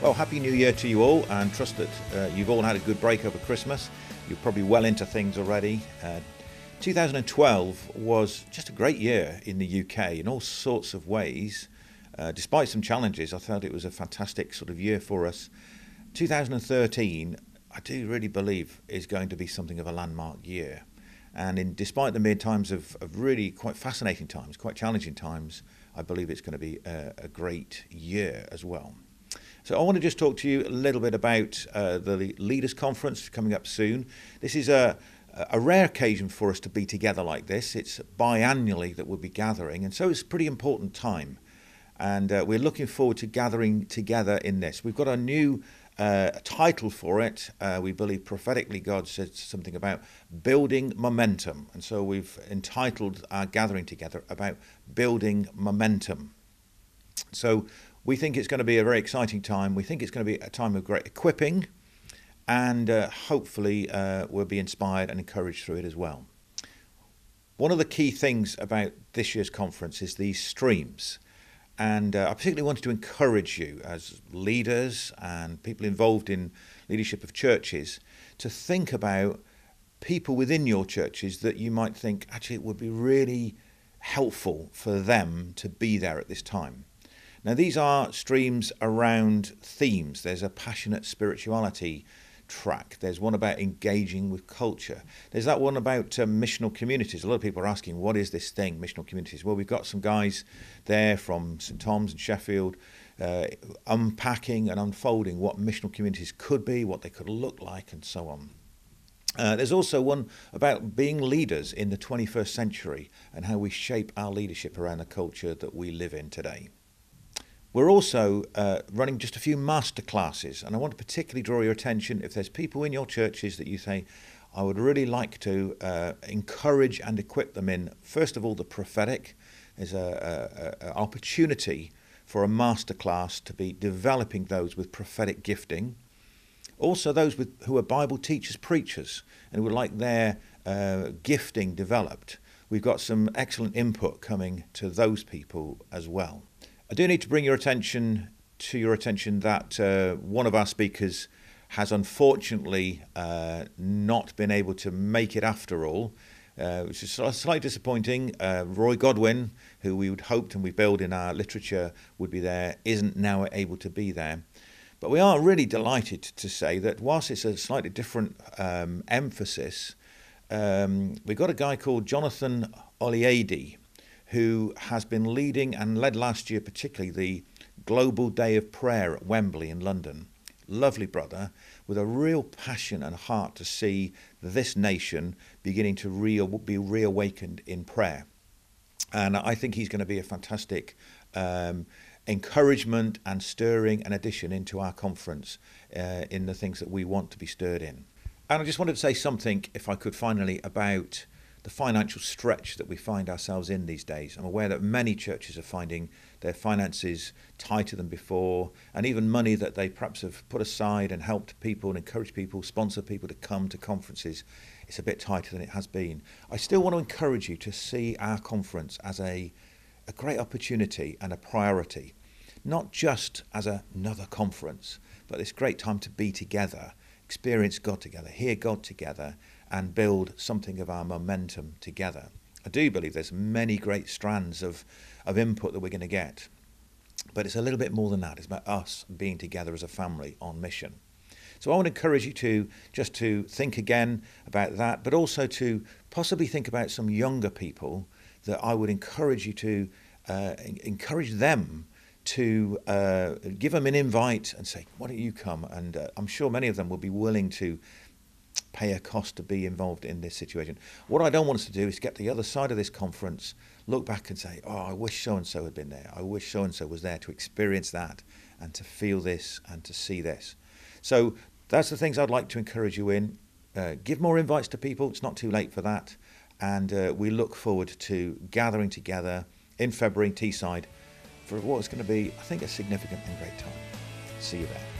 Well, Happy New Year to you all, and trust that you've all had a good break over Christmas. You're probably well into things already. 2012 was just a great year in the UK in all sorts of ways. Despite some challenges, I thought it was a fantastic sort of year for us. 2013, I do really believe, is going to be something of a landmark year. And despite the mid times of really quite fascinating times, quite challenging times, I believe it's going to be a great year as well. So I want to just talk to you a little bit about the Leaders Conference coming up soon. This is a rare occasion for us to be together like this. It's biannually that we'll be gathering, and so it's a pretty important time. And we're looking forward to gathering together in this. We've got a new title for it. We believe prophetically God said something about building momentum. And so we've entitled our gathering together about building momentum. So we think it's going to be a very exciting time. We think it's going to be a time of great equipping, and hopefully we'll be inspired and encouraged through it as well. One of the key things about this year's conference is these streams. And I particularly wanted to encourage you as leaders and people involved in leadership of churches to think about people within your churches that you might think actually it would be really helpful for them to be there at this time. Now, these are streams around themes. There's a passionate spirituality track. There's one about engaging with culture. There's that one about missional communities. A lot of people are asking, what is this thing, missional communities? Well, we've got some guys there from St Thomas and Sheffield unpacking and unfolding what missional communities could be, what they could look like, and so on. There's also one about being leaders in the 21st century and how we shape our leadership around the culture that we live in today. We're also running just a few masterclasses, and I want to particularly draw your attention if there's people in your churches that you say, I would really like to encourage and equip them in, first of all, the prophetic. There's an opportunity for a masterclass to be developing those with prophetic gifting. Also those who are Bible teachers, preachers, and would like their gifting developed. We've got some excellent input coming to those people as well. I do need to bring your attention that one of our speakers has unfortunately not been able to make it after all, which is slightly disappointing. Roy Godwin, who we would hoped and we built in our literature would be there, isn't now able to be there. But we are really delighted to say that whilst it's a slightly different emphasis, we've got a guy called Jonathan Oliade, who has been leading and led last year particularly the Global Day of Prayer at Wembley in London. Lovely brother with a real passion and heart to see this nation beginning to be reawakened in prayer. And I think he's going to be a fantastic encouragement and stirring and addition into our conference in the things that we want to be stirred in. And I just wanted to say something, if I could finally, about the financial stretch that we find ourselves in these days. I'm aware that many churches are finding their finances tighter than before, and even money that they perhaps have put aside and helped people and encouraged people, sponsor people to come to conferences, it's a bit tighter than it has been. I still want to encourage you to see our conference as a great opportunity and a priority, not just as another conference, but this great time to be together, experience God together, hear God together, and build something of our momentum together. I do believe there's many great strands of input that we're going to get, but it's a little bit more than that. It's about us being together as a family on mission. So I want to encourage you to think again about that, but also to possibly think about some younger people that I would encourage you to encourage them to give them an invite and say, why don't you come? And I'm sure many of them will be willing to pay a cost to be involved in this situation. What I don't want us to do is get to the other side of this conference, look back and say, oh, I wish so-and-so had been there. I wish so-and-so was there to experience that and to feel this and to see this. So that's the things I'd like to encourage you in. Give more invites to people. It's not too late for that. And we look forward to gathering together in February, Teesside, for what is going to be, I think, a significant and great time. See you there.